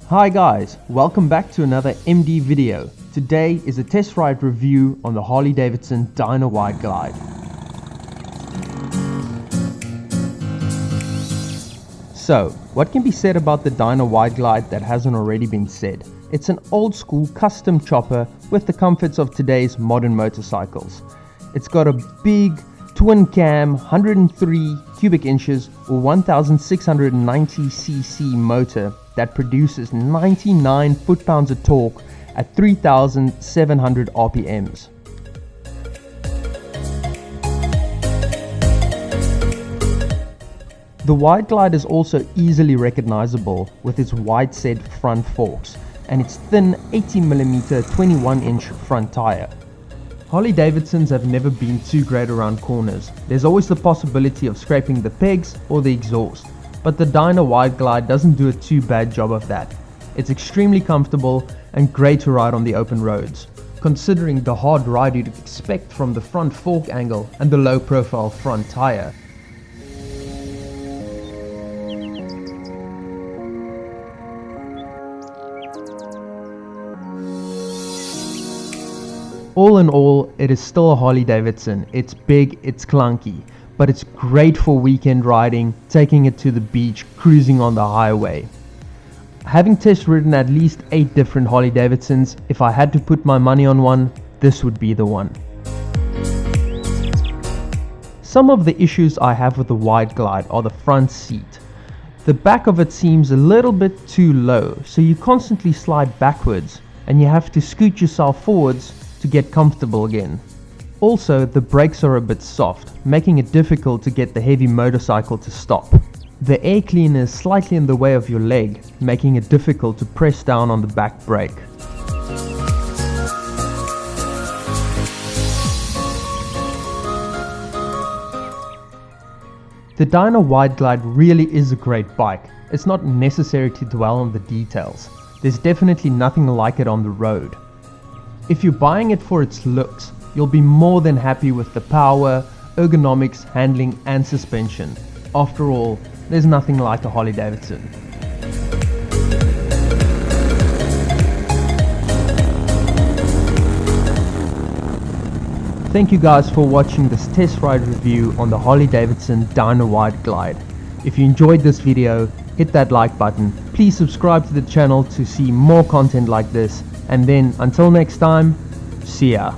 Hi guys, welcome back to another MD video. Today is a test ride review on the Harley Davidson Dyna Wide Glide. So, what can be said about the Dyna Wide Glide that hasn't already been said? It's an old school custom chopper with the comforts of today's modern motorcycles. It's got a big twin cam 103 cubic inches or 1690cc motor that produces 99 foot-pounds of torque at 3,700 RPMs. The Wide Glide is also easily recognizable with its wide-set front forks and its thin 80mm 21-inch front tire. Harley Davidsons have never been too great around corners. There's always the possibility of scraping the pegs or the exhaust, but the Dyna Wide Glide doesn't do a too bad job of that. It's extremely comfortable and great to ride on the open roads, considering the hard ride you'd expect from the front fork angle and the low profile front tire. All in all, it is still a Harley Davidson. It's big, it's clunky, but it's great for weekend riding, taking it to the beach, cruising on the highway. Having test ridden at least 8 different Harley Davidsons, if I had to put my money on one, this would be the one. Some of the issues I have with the Wide Glide are the front seat. The back of it seems a little bit too low, so you constantly slide backwards and you have to scoot yourself forwards to get comfortable again. Also, the brakes are a bit soft, making it difficult to get the heavy motorcycle to stop. The air cleaner is slightly in the way of your leg, making it difficult to press down on the back brake. The Dyna Wide Glide really is a great bike. It's not necessary to dwell on the details. There's definitely nothing like it on the road. If you're buying it for its looks, you'll be more than happy with the power, ergonomics, handling and suspension. After all, there's nothing like a Harley Davidson. Thank you guys for watching this test ride review on the Harley Davidson Dyna Wide Glide. If you enjoyed this video, hit that like button. Please subscribe to the channel to see more content like this. And then, until next time, see ya.